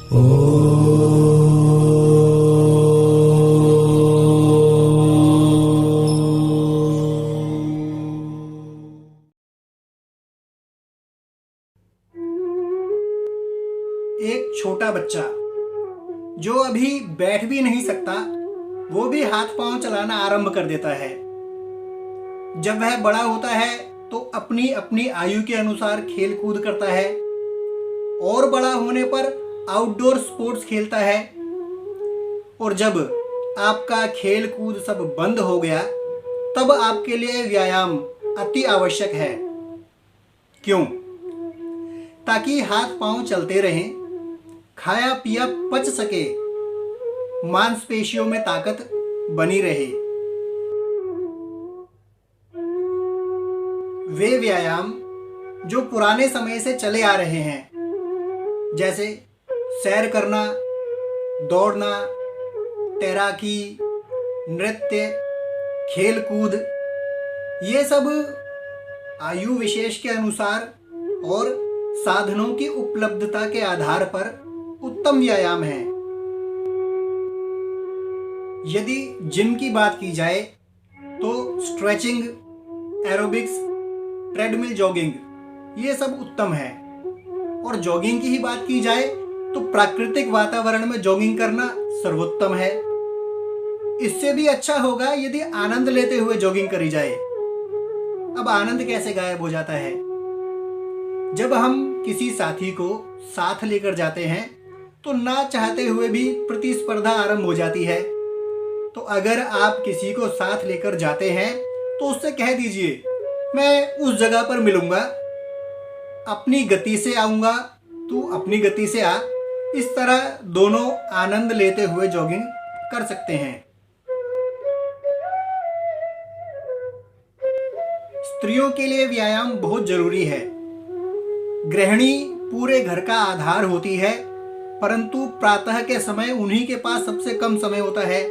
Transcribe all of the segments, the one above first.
एक छोटा बच्चा जो अभी बैठ भी नहीं सकता, वो भी हाथ पांव चलाना आरंभ कर देता है। जब वह बड़ा होता है तो अपनी अपनी आयु के अनुसार खेल कूद करता है और बड़ा होने पर आउटडोर स्पोर्ट्स खेलता है। और जब आपका खेल कूद सब बंद हो गया, तब आपके लिए व्यायाम अति आवश्यक है। क्यों? ताकि हाथ पांव चलते रहें, खाया पिया पच सके, मांसपेशियों में ताकत बनी रहे। वे व्यायाम जो पुराने समय से चले आ रहे हैं, जैसे सैर करना, दौड़ना, तैराकी, नृत्य, खेल कूद, ये सब आयु विशेष के अनुसार और साधनों की उपलब्धता के आधार पर उत्तम व्यायाम है। यदि जिम की बात की जाए तो स्ट्रेचिंग, एरोबिक्स, ट्रेडमिल जॉगिंग, ये सब उत्तम है। और जॉगिंग की ही बात की जाए तो प्राकृतिक वातावरण में जॉगिंग करना सर्वोत्तम है। इससे भी अच्छा होगा यदि आनंद लेते हुए जॉगिंग करी जाए। अब आनंद कैसे गायब हो जाता है? जब हम किसी साथी को साथ लेकर जाते हैं तो ना चाहते हुए भी प्रतिस्पर्धा आरंभ हो जाती है। तो अगर आप किसी को साथ लेकर जाते हैं तो उससे कह दीजिए, मैं उस जगह पर मिलूंगा, अपनी गति से आऊंगा, तू अपनी गति से आ। इस तरह दोनों आनंद लेते हुए जॉगिंग कर सकते हैं। स्त्रियों के लिए व्यायाम बहुत जरूरी है। गृहिणी पूरे घर का आधार होती है, परंतु प्रातः के समय उन्हीं के पास सबसे कम समय होता है।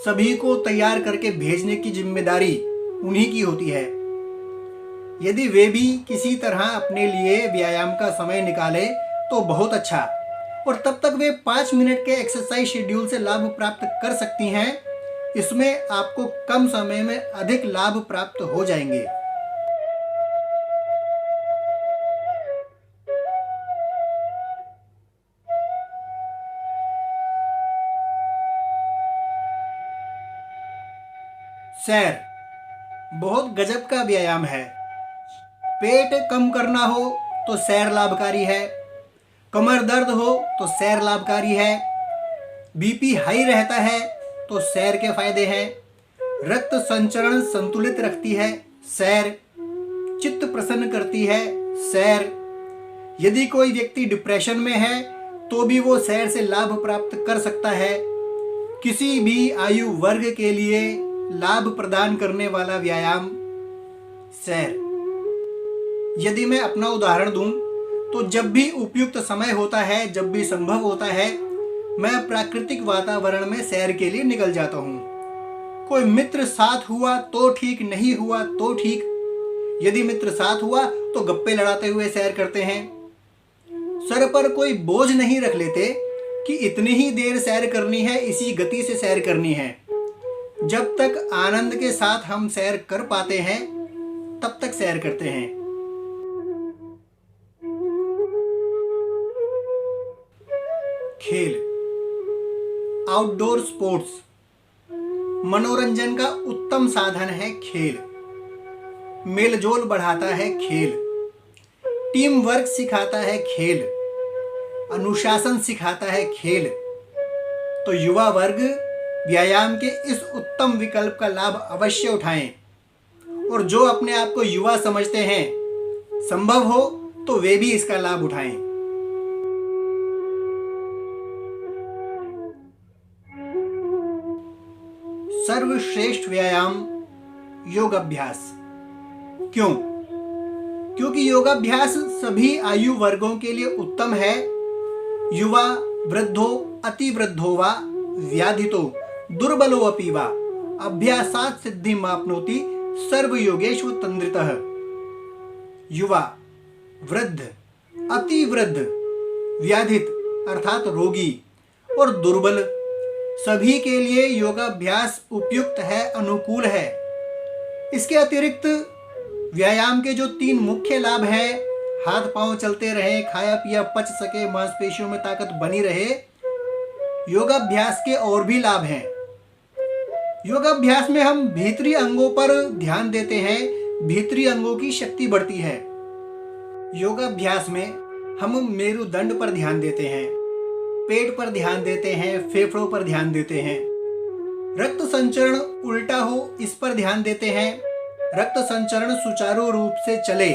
सभी को तैयार करके भेजने की जिम्मेदारी उन्हीं की होती है। यदि वे भी किसी तरह अपने लिए व्यायाम का समय निकाले तो बहुत अच्छा। और तब तक वे 5 मिनट के एक्सरसाइज शेड्यूल से लाभ प्राप्त कर सकती हैं। इसमें आपको कम समय में अधिक लाभ प्राप्त हो जाएंगे। सैर बहुत गजब का व्यायाम है। पेट कम करना हो तो सैर लाभकारी है, कमर दर्द हो तो सैर लाभकारी है, बीपी हाई रहता है तो सैर के फायदे हैं, रक्त संचरण संतुलित रखती है सैर, चित्त प्रसन्न करती है सैर। यदि कोई व्यक्ति डिप्रेशन में है तो भी वो सैर से लाभ प्राप्त कर सकता है। किसी भी आयु वर्ग के लिए लाभ प्रदान करने वाला व्यायाम सैर। यदि मैं अपना उदाहरण दूं तो जब भी उपयुक्त समय होता है, जब भी संभव होता है, मैं प्राकृतिक वातावरण में सैर के लिए निकल जाता हूं। कोई मित्र साथ हुआ तो ठीक, नहीं हुआ तो ठीक। यदि मित्र साथ हुआ तो गप्पे लड़ाते हुए सैर करते हैं। सर पर कोई बोझ नहीं रख लेते कि इतनी ही देर सैर करनी है, इसी गति से सैर करनी है। जब तक आनंद के साथ हम सैर कर पाते हैं तब तक सैर करते हैं। खेल, आउटडोर स्पोर्ट्स, मनोरंजन का उत्तम साधन है खेल। मेलजोल बढ़ाता है खेल, टीम वर्क सिखाता है खेल, अनुशासन सिखाता है खेल। तो युवा वर्ग व्यायाम के इस उत्तम विकल्प का लाभ अवश्य उठाएं। और जो अपने आप को युवा समझते हैं, संभव हो तो वे भी इसका लाभ उठाएं। सर्वश्रेष्ठ व्यायाम योग अभ्यास। क्यों? क्योंकि योगाभ्यास सभी आयु वर्गों के लिए उत्तम है। युवा, वृद्धो, अति वृद्धो वा, व्याधितो, दुर्बलो अपि वा, अभ्यासात् सिद्धिमाप्नोति सर्वयोगेषु तन्द्रितः। युवा, वृद्ध, अति वृद्ध, व्याधित अर्थात रोगी और दुर्बल सभी के लिए योगाभ्यास उपयुक्त है, अनुकूल है। इसके अतिरिक्त व्यायाम के जो 3 मुख्य लाभ हैं, हाथ पांव चलते रहे, खाया पिया पच सके, मांसपेशियों में ताकत बनी रहे, योगाभ्यास के और भी लाभ हैं। योगाभ्यास में हम भीतरी अंगों पर ध्यान देते हैं, भीतरी अंगों की शक्ति बढ़ती है। योगाभ्यास में हम मेरुदंड पर ध्यान देते हैं, पेट पर ध्यान देते हैं, फेफड़ों पर ध्यान देते हैं। रक्त संचरण उल्टा हो इस पर ध्यान देते हैं, रक्त संचरण सुचारू रूप से चले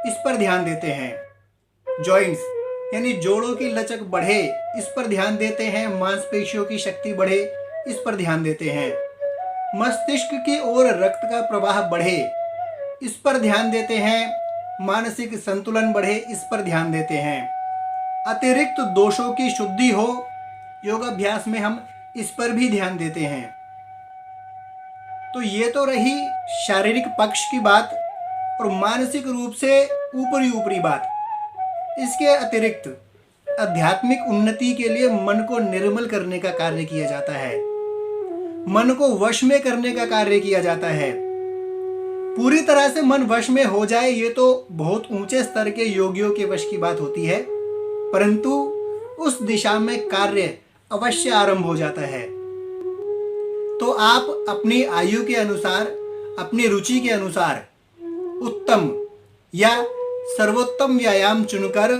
इस पर ध्यान देते हैं। जॉइंट्स यानी जोड़ों की लचक बढ़े इस पर ध्यान देते हैं, मांसपेशियों की शक्ति बढ़े इस पर ध्यान देते हैं। मस्तिष्क की ओर रक्त का प्रवाह बढ़े इस पर ध्यान देते हैं, मानसिक संतुलन बढ़े इस पर ध्यान देते हैं। अतिरिक्त दोषों की शुद्धि हो योगाभ्यास में हम इस पर भी ध्यान देते हैं। तो ये तो रही शारीरिक पक्ष की बात और मानसिक रूप से ऊपरी बात। इसके अतिरिक्त आध्यात्मिक उन्नति के लिए मन को निर्मल करने का कार्य किया जाता है, मन को वश में करने का कार्य किया जाता है। पूरी तरह से मन वश में हो जाए ये तो बहुत ऊंचे स्तर के योगियों के वश की बात होती है, परंतु उस दिशा में कार्य अवश्य आरंभ हो जाता है। तो आप अपनी आयु के अनुसार, अपनी रुचि के अनुसार उत्तम या सर्वोत्तम व्यायाम चुनकर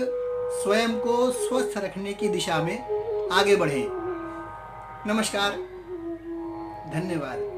स्वयं को स्वस्थ रखने की दिशा में आगे बढ़ें। नमस्कार, धन्यवाद।